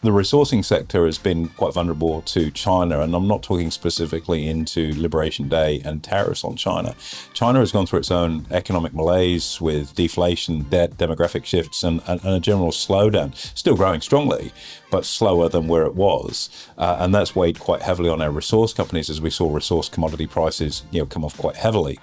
the resourcing sector has been quite vulnerable to China, and I'm not talking specifically into Liberation Day and tariffs on China. China has gone through its own economic malaise with deflation, debt, demographic shifts, and a general slowdown. Still growing strongly, but slower than where it was. And that's weighed quite heavily on our resource companies as we saw resource commodity prices come off quite heavily.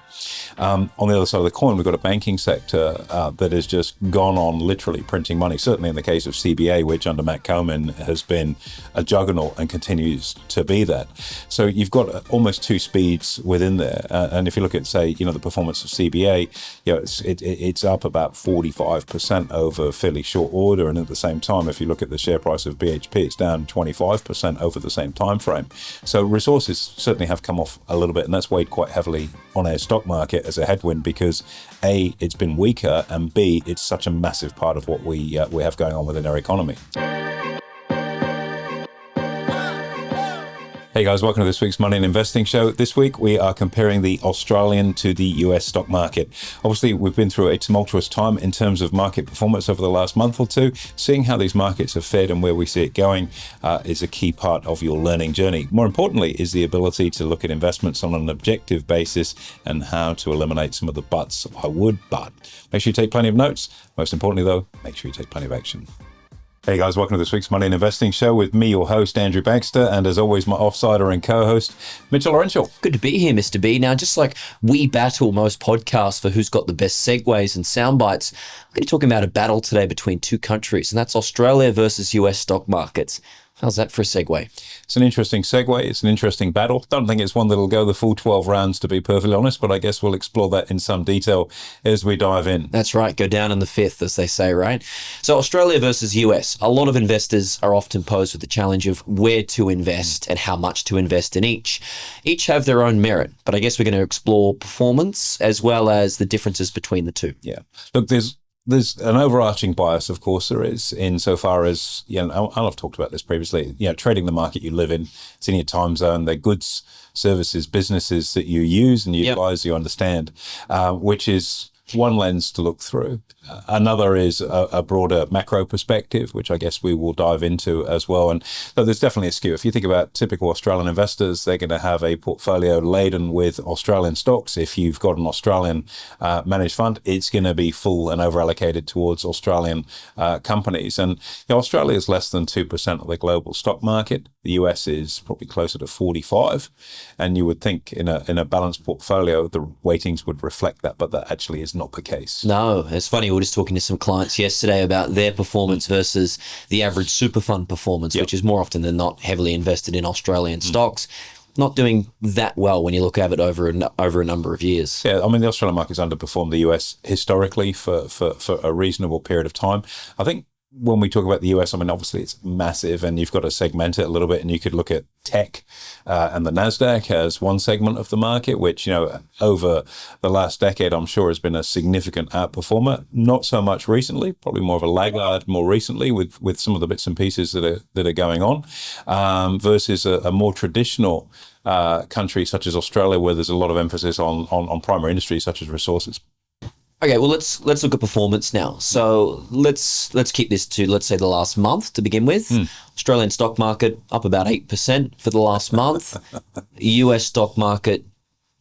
On the other side of the coin, we've got a banking sector that has just gone on literally printing money, certainly in the case of CBA, which under Matt Coman has been a juggernaut and continues to be that. So you've got almost two speeds within there. And if you look at, say, the performance of CBA, it's up about 45% over fairly short order. And at the same time, if you look at the share price of BHP, it's down 25% over the same time frame. So resources certainly have come off a little bit, and that's weighed quite heavily on our stock market as a headwind because A, it's been weaker, and B, it's such a massive part of what we have going on within our economy. Hey guys, welcome to this week's Money and Investing Show. This week we are comparing the Australian to the US stock market. Obviously, we've been through a tumultuous time in terms of market performance over the last month or two. Seeing how these markets have fared and where we see it going is a key part of your learning journey. More importantly is the ability to look at investments on an objective basis and how to eliminate some of the buts. I would, but make sure you take plenty of notes. Most importantly though, make sure you take plenty of action. Hey guys, welcome to this week's Money and Investing Show with me, your host, Andrew Baxter, and as always, my offsider and co-host, Mitchell Laurential. Good to be here, Mr. B. Now, just like we battle most podcasts for who's got the best segues and sound bites, I'm going to talk about a battle today between two countries, and that's Australia versus US stock markets. How's that for a segue? It's an interesting segue. It's an interesting battle. Don't think it's one that'll go the full 12 rounds, to be perfectly honest, but I guess we'll explore that in some detail as we dive in. That's right. Go down in the fifth, as they say, right? So Australia versus US. A lot of investors are often posed with the challenge of where to invest and how much to invest in each. Each have their own merit, but I guess we're going to explore performance as well as the differences between the two. Yeah. Look, there's an overarching bias, of course, there is, insofar as, and I've talked about this previously, trading the market you live in, it's in your time zone, they're goods, services, businesses that you use and utilize, you understand, which is one lens to look through. Another is a broader macro perspective, which I guess we will dive into as well. And so there's definitely a skew. If you think about typical Australian investors, they're going to have a portfolio laden with Australian stocks. If you've got an Australian managed fund, it's going to be full and over allocated towards Australian companies. And Australia is less than 2% of the global stock market. The US is probably closer to 45. And you would think in a balanced portfolio, the weightings would reflect that, but that actually is not the case. No, it's funny. We were just talking to some clients yesterday about their performance versus the average super fund performance, which is more often than not heavily invested in Australian stocks. Not doing that well when you look at it over a number of years. Yeah, I mean, the Australian market's underperformed the US historically for a reasonable period of time. I think when we talk about the US, I mean, obviously it's massive and you've got to segment it a little bit, and you could look at tech and the NASDAQ as one segment of the market, which, over the last decade, I'm sure has been a significant outperformer. Not so much recently, probably more of a laggard more recently with some of the bits and pieces that are going on, versus a more traditional country such as Australia, where there's a lot of emphasis on primary industries such as resources. Okay, well, let's look at performance now. So let's keep this to, let's say, the last month to begin with. Australian stock market up about 8% for the last month. US stock market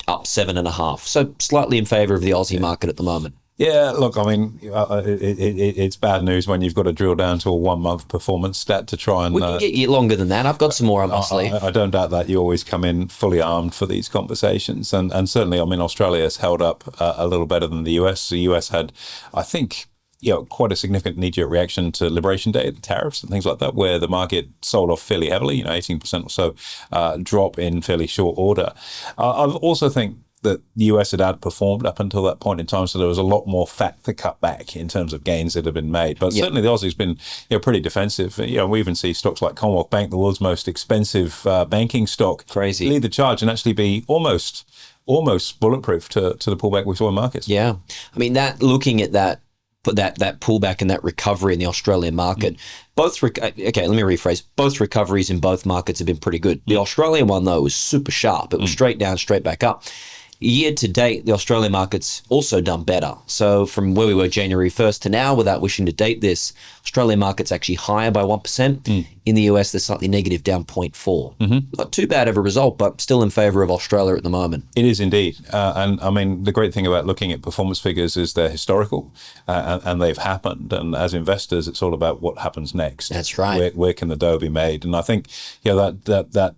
up 7.5%. So slightly in favour of the Aussie market at the moment. Yeah, look, I mean, it's bad news when you've got to drill down to a 1 month performance stat to try and... We can get you longer than that. I've got some more on my sleeve. I don't doubt that. You always come in fully armed for these conversations. And certainly, I mean, Australia has held up a little better than the US. The US had, I think, quite a significant knee-jerk reaction to Liberation Day, the tariffs and things like that, where the market sold off fairly heavily, 18% or so drop in fairly short order. I also think that the US had outperformed up until that point in time, so there was a lot more fat to cut back in terms of gains that have been made. But certainly the Aussie's been pretty defensive. We even see stocks like Commonwealth Bank, the world's most expensive banking stock, crazy, lead the charge and actually be almost bulletproof to the pullback we saw in markets. Yeah, I mean, looking at that pullback and that recovery in the Australian market, let me rephrase. Both recoveries in both markets have been pretty good. The Australian one, though, was super sharp. It was straight down, straight back up. Year to date, the Australian market's also done better. So from where we were January 1st to now, without wishing to date this, Australian market's actually higher by 1%. In the US, they're slightly negative, down 0.4. Not too bad of a result, but still in favour of Australia at the moment. It is indeed. And I mean, the great thing about looking at performance figures is they're historical and they've happened. And as investors, it's all about what happens next. That's right. Where can the dough be made? And I think, that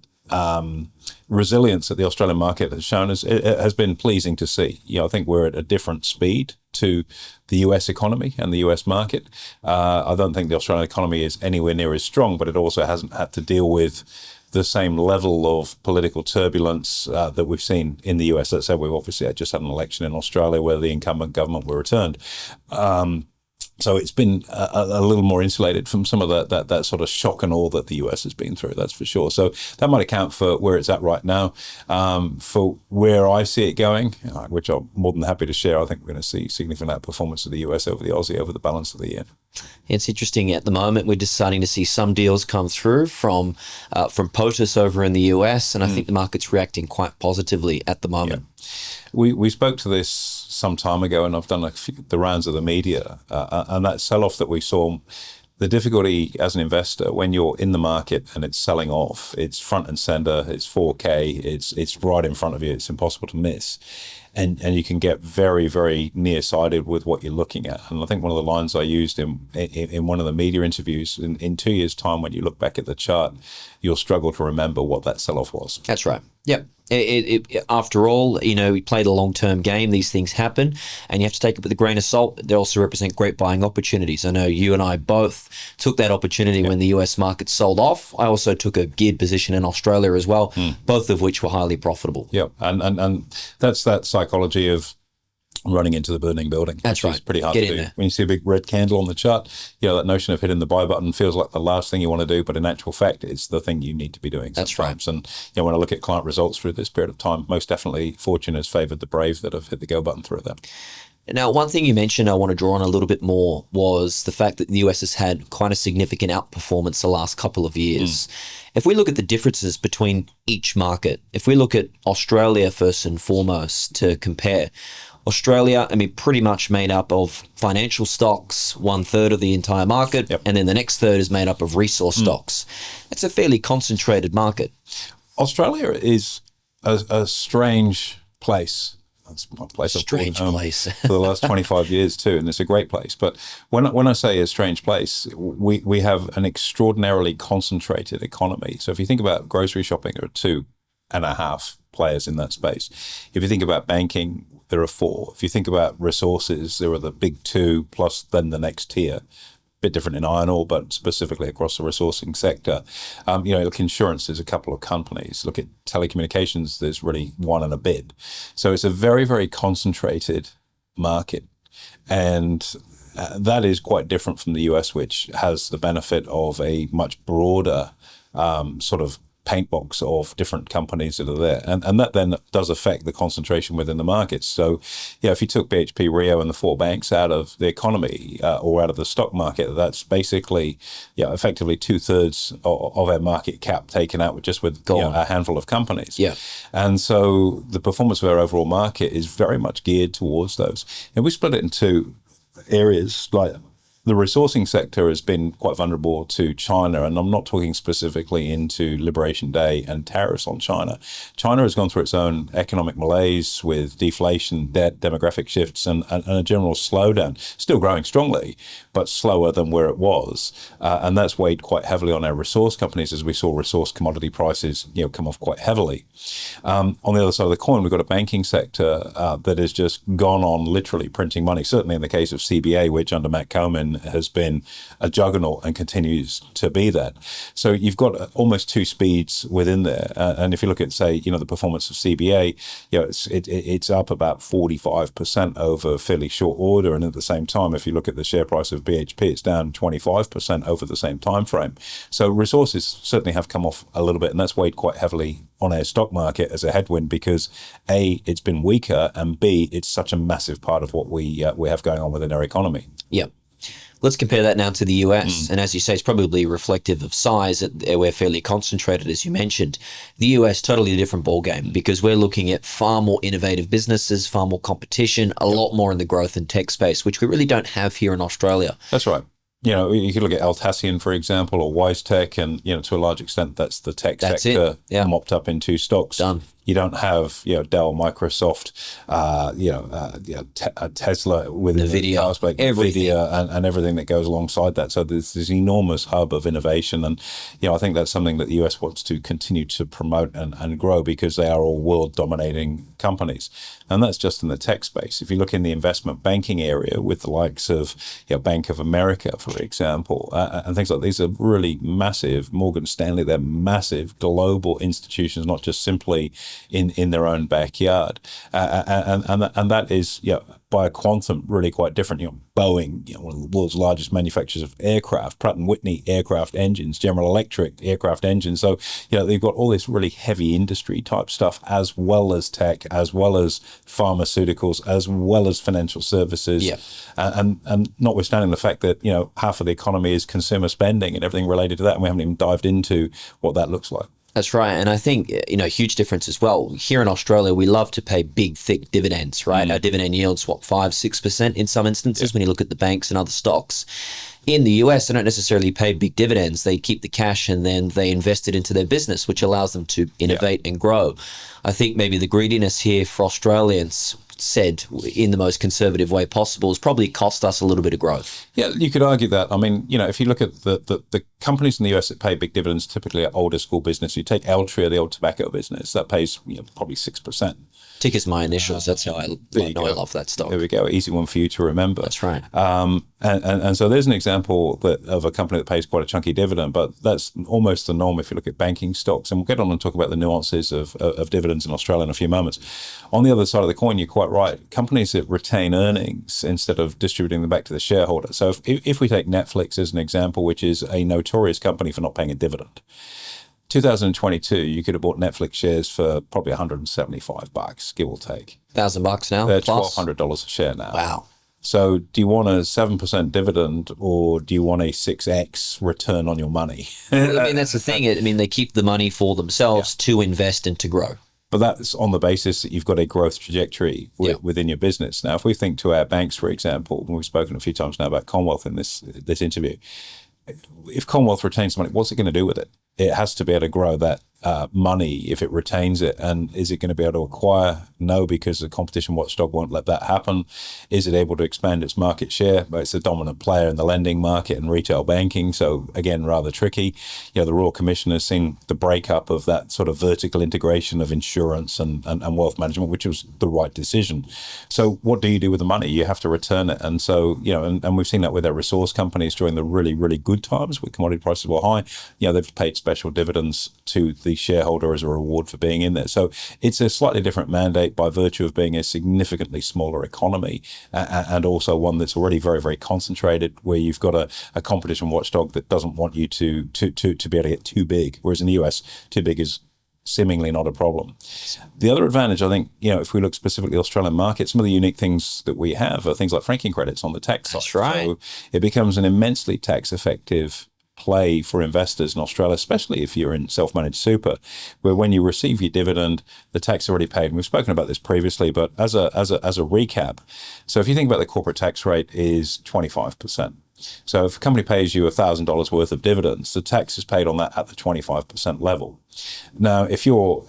resilience that the Australian market has shown it has been pleasing to see. I think we're at a different speed to the US economy and the US market. I don't think the Australian economy is anywhere near as strong, but it also hasn't had to deal with the same level of political turbulence that we've seen in the US. That said, we've obviously just had an election in Australia where the incumbent government were returned. So it's been a little more insulated from some of that sort of shock and awe that the US has been through, that's for sure. So that might account for where it's at right now. For where I see it going, which I'm more than happy to share, I think we're going to see significant outperformance of the US over the Aussie over the balance of the year. It's interesting at the moment. We're just starting to see some deals come through from POTUS over in the US, and I think the market's reacting quite positively at the moment. Yeah. We spoke to this some time ago, and I've done the rounds of the media, and that sell-off that we saw, the difficulty as an investor when you're in the market and it's selling off, it's front and center, it's 4K, it's right in front of you, it's impossible to miss. And you can get very, very nearsighted with what you're looking at. And I think one of the lines I used in one of the media interviews, in 2 years' time, when you look back at the chart, you'll struggle to remember what that sell-off was. That's right. Yep. After all, we played a long-term game. These things happen, and you have to take it with a grain of salt. They also represent great buying opportunities. I know you and I both took that opportunity when the US market sold off. I also took a geared position in Australia as well, both of which were highly profitable. Yeah, and that's that psychology of running into the burning building. That's right. It's pretty hard to do. When you see a big red candle on the chart, that notion of hitting the buy button feels like the last thing you want to do, but in actual fact, it's the thing you need to be doing sometimes. That's right. And when I look at client results through this period of time, most definitely fortune has favoured the brave that have hit the go button through that. Now, one thing you mentioned I want to draw on a little bit more was the fact that the US has had quite a significant outperformance the last couple of years. If we look at the differences between each market, if we look at Australia first and foremost to compare, Australia, pretty much made up of financial stocks, 1/3 of the entire market, and then the next third is made up of resource stocks. It's a fairly concentrated market. Australia is a strange place. That's my place. Strange place. For the last 25 years too, and it's a great place. But when I say a strange place, we have an extraordinarily concentrated economy. So if you think about grocery shopping, there are 2.5 players in that space. If you think about banking, there are 4. If you think about resources, there are the big 2 plus then the next tier. Bit different in iron ore, but specifically across the resourcing sector. Look, insurance, there's a couple of companies. Look at telecommunications, there's really one and a bit. So it's a very, very concentrated market. And that is quite different from the US, which has the benefit of a much broader sort of paint box of different companies that are there. And that then does affect the concentration within the markets. So, if you took BHP, Rio and the 4 banks out of the economy or out of the stock market, that's basically, effectively 2/3 of our market cap taken out with a handful of companies. Yeah. And so the performance of our overall market is very much geared towards those. And we split it into areas like the resourcing sector has been quite vulnerable to China, and I'm not talking specifically into Liberation Day and tariffs on China. China has gone through its own economic malaise with deflation, debt, demographic shifts, and a general slowdown. Still growing strongly, but slower than where it was. And that's weighed quite heavily on our resource companies as we saw resource commodity prices come off quite heavily. On the other side of the coin, we've got a banking sector that has just gone on literally printing money, certainly in the case of CBA, which under Matt Coman has been a juggernaut and continues to be that. So you've got almost 2 speeds within there. And if you look at, say, the performance of CBA, it's up about 45% over fairly short order. And at the same time, if you look at the share price of BHP, it's down 25% over the same time frame. So resources certainly have come off a little bit, and that's weighed quite heavily on our stock market as a headwind because A, it's been weaker, and B, it's such a massive part of what we have going on within our economy. Yep. Let's compare that now to the US. And as you say, it's probably reflective of size. We're fairly concentrated, as you mentioned. The US, totally a different ballgame because we're looking at far more innovative businesses, far more competition, a lot more in the growth and tech space, which we really don't have here in Australia. That's right. You could look at Altacian, for example, or WiseTech, and, to a large extent, that's the tech sector mopped up in two stocks. Done. You don't have, Dell, Microsoft, Tesla with NVIDIA and everything that goes alongside that. So there's this enormous hub of innovation. And, I think that's something that the US wants to continue to promote and grow because they are all world dominating companies. And that's just in the tech space. If you look in the investment banking area with the likes of Bank of America, for example, and things like these are really massive. Morgan Stanley, they're massive global institutions, not just simply in their own backyard, and that is by a quantum really quite different. Boeing, one of the world's largest manufacturers of aircraft, Pratt & Whitney aircraft engines, General Electric aircraft engines. So they've got all this really heavy industry type stuff, as well as tech, as well as pharmaceuticals, as well as financial services, and notwithstanding the fact that half of the economy is consumer spending and everything related to that, and we haven't even dived into what that looks like. That's right. And I think, huge difference as well. Here in Australia, we love to pay big, thick dividends, right? Our dividend yields, 5-6% in some instances when you look at the banks and other stocks. In the US, they don't necessarily pay big dividends. They keep the cash and then they invest it into their business, which allows them to innovate and grow. I think maybe the greediness here for Australians, said in the most conservative way possible, has probably cost us a little bit of growth. Yeah, you could argue that. I mean, if you look at the companies in the US that pay big dividends, typically are older school business. You take Altria, the old tobacco business, that pays probably 6%. Ticker's my initials. That's how I love that stock. There we go. Easy one for you to remember. That's right. And so there's an example of a company that pays quite a chunky dividend, but that's almost the norm if you look at banking stocks. And we'll get on and talk about the nuances of dividends in Australia in a few moments. On the other side of the coin, you're quite right. Companies that retain earnings instead of distributing them back to the shareholder. So if we take Netflix as an example, which is a notorious company for not paying a dividend, 2022, you could have bought Netflix shares for probably $175, give or take. $1,000 now. They're $1,200 a share now. Wow. So do you want a 7% dividend or do you want a 6x return on your money? I mean, that's the thing. I mean, they keep the money for themselves to invest and to grow. But that's on the basis that you've got a growth trajectory within your business. Now, if we think to our banks, for example, and we've spoken a few times now about Commonwealth in this interview, if Commonwealth retains money, what's it going to do with it? It has to be able to grow that money if it retains it. And is it going to be able to acquire? No, because the competition watchdog won't let that happen. Is it able to expand its market share? But it's a dominant player in the lending market and retail banking. So again, rather tricky. The Royal Commission has seen the breakup of that sort of vertical integration of insurance and wealth management, which was the right decision. So what do you do with the money? You have to return it. And so, and we've seen that with our resource companies during the really, really good times when commodity prices were high. They've paid special dividends to the shareholder as a reward for being in there. So it's a slightly different mandate by virtue of being a significantly smaller economy and also one that's already very, very concentrated, where you've got a competition watchdog that doesn't want you to be able to get too big. Whereas in the US, too big is seemingly not a problem. The other advantage, I think, if we look specifically at the Australian market, some of the unique things that we have are things like franking credits on the tax side. That's right. So it becomes an immensely tax effective play for investors in Australia, especially if you're in self-managed super, where when you receive your dividend, the tax is already paid. And we've spoken about this previously, but as a recap, so if you think about the corporate tax rate is 25%. So if a company pays you $1,000 worth of dividends, the tax is paid on that at the 25% level. Now, if your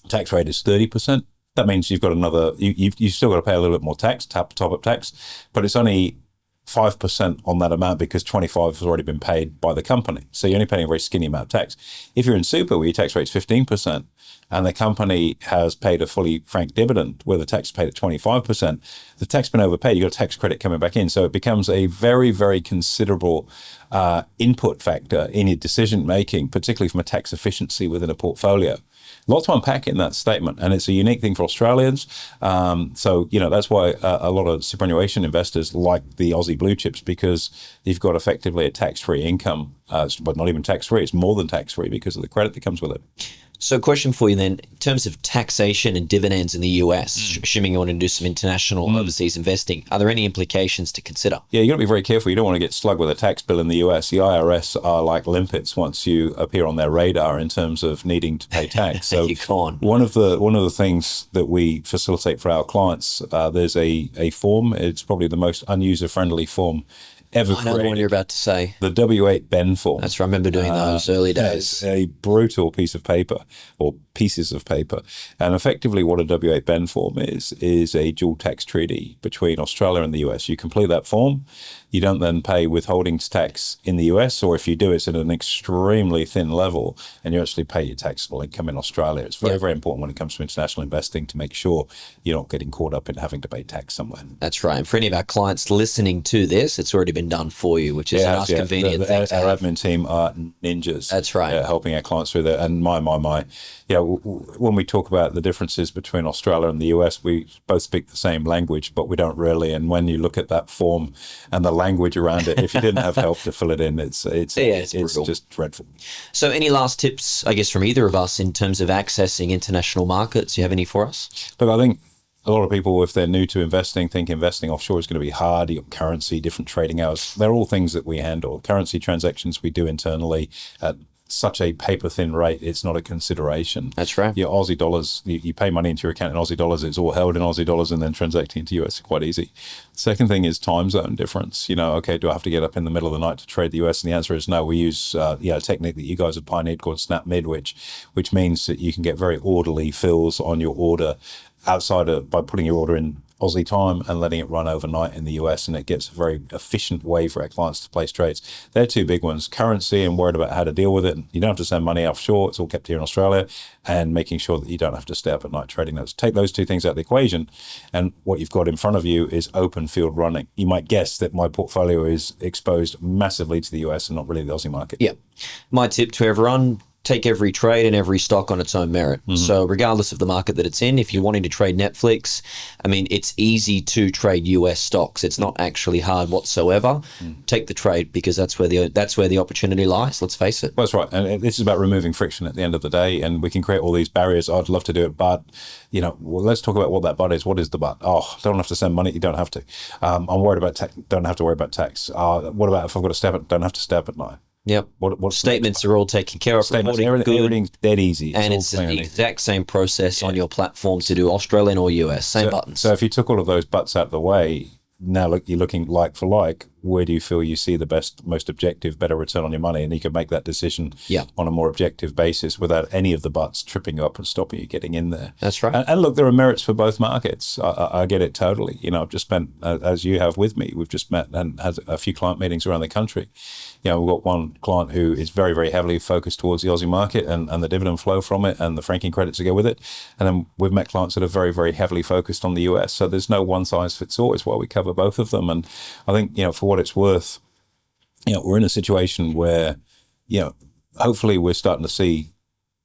tax rate is 30%, that means you've got another, you've still got to pay a little bit more tax, top up tax, but it's only 5% on that amount because 25 has already been paid by the company. So you're only paying a very skinny amount of tax. If you're in super where your tax rate's 15% and the company has paid a fully franked dividend where the tax is paid at 25%, the tax has been overpaid, you've got a tax credit coming back in. So it becomes a very, very considerable input factor in your decision making, particularly from a tax efficiency within a portfolio. Lots to unpack in that statement, and it's a unique thing for Australians. So, that's why a lot of superannuation investors like the Aussie blue chips, because you've got effectively a tax-free income, but not even tax-free. It's more than tax-free because of the credit that comes with it. So, question for you then, in terms of taxation and dividends in the US, assuming you want to do some international overseas investing, are there any implications to consider? Yeah, you got to be very careful. You don't want to get slugged with a tax bill in the US. The IRS are like limpets once you appear on their radar in terms of needing to pay tax. So You can't. one of the things that we facilitate for our clients, there's a form. It's probably the most unuser-friendly form ever I know the one created. you're about to say. The W8 Ben form. That's right. I remember doing those early days. It's a brutal piece of paper, or pieces of paper. And effectively what a W8 Ben form is a dual tax treaty between Australia and the US. You complete that form, you don't then pay withholdings tax in the US, or if you do, it's at an extremely thin level, and you actually pay your taxable income in Australia. It's very, very important when it comes to international investing to make sure you're not getting caught up in having to pay tax somewhere. That's right. And for any of our clients listening to this, it's already been done for you, which is a nice, convenient thing to Our have. admin team are ninjas. That's right. Helping our clients through that. And my. Yeah, when we talk about the differences between Australia and the US, we both speak the same language, but we don't really. And when you look at that form and the language around it, if you didn't have help to fill it in, it's brutal. just dreadful. So any last tips, I guess, from either of us in terms of accessing international markets? You have any for us? Look, I think a lot of people, if they're new to investing, think investing offshore is going to be hard. You got currency, different trading hours. They're all things that we handle. Currency transactions we do internally at such a paper thin rate, it's not a consideration. That's right. Your Aussie dollars, you pay money into your account in Aussie dollars, it's all held in Aussie dollars, and then transacting into US is quite easy. Second thing is time zone difference. Okay, do I have to get up in the middle of the night to trade the US? And the answer is no. We use a technique that you guys have pioneered called Snap Mid, which means that you can get very orderly fills on your order by putting your order in Aussie time and letting it run overnight in the US, and it gets a very efficient way for our clients to place trades. They're two big ones: currency and worried about how to deal with it. You don't have to send money offshore; it's all kept here in Australia, and making sure that you don't have to stay up at night trading those. Take those two things out of the equation, and what you've got in front of you is open field running. You might guess that my portfolio is exposed massively to the US and not really the Aussie market. Yeah. My tip to everyone: take every trade and every stock on its own merit. So regardless of the market that it's in, if you're wanting to trade Netflix, I mean, it's easy to trade US stocks. It's not actually hard whatsoever. Take the trade, because that's where the opportunity lies. Let's face it. Well, that's right. And this is about removing friction at the end of the day. And we can create all these barriers. I'd love to do it, but, let's talk about what that but is. What is the but? Oh, don't have to send money. You don't have to. I'm worried about tax. Don't have to worry about tax. What about if I've got to step? Don't have to step at night. Yep. What Statements are all taken care of. Statements, Reporting good. everything's dead easy. And all it's the clean and easy. exact same process on your platform to do Australian or US. Same buttons. So if you took all of those buts out of the way, now you're looking like for like. Where do you feel you see the best, most objective, better return on your money? And you can make that decision on a more objective basis without any of the buts tripping you up and stopping you getting in there. That's right. And look, there are merits for both markets. I get it totally. I've just spent, as you have with me, we've just met and had a few client meetings around the country. We've got one client who is very, very heavily focused towards the Aussie market and the dividend flow from it and the franking credits that go with it. And then we've met clients that are very, very heavily focused on the US. So there's no one size fits all. It's why we cover both of them. And I think, for what it's worth, we're in a situation where, hopefully we're starting to see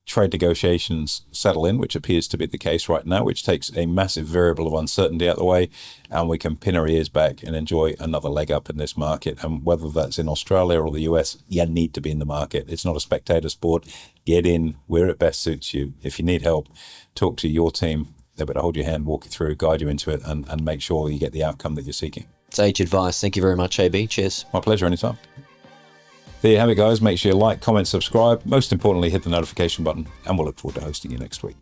trade negotiations settle in, which appears to be the case right now, which takes a massive variable of uncertainty out of the way, and we can pin our ears back and enjoy another leg up in this market. And whether that's in Australia or the US, you need to be in the market. It's not a spectator sport. Get in where it best suits you. If you need help, talk to your team. They're better hold your hand, walk you through, guide you into it, and make sure you get the outcome that you're seeking. Sage advice. Thank you very much, AB. Cheers. My pleasure, anytime. There you have it, guys. Make sure you like, comment, subscribe. Most importantly, hit the notification button, and we'll look forward to hosting you next week.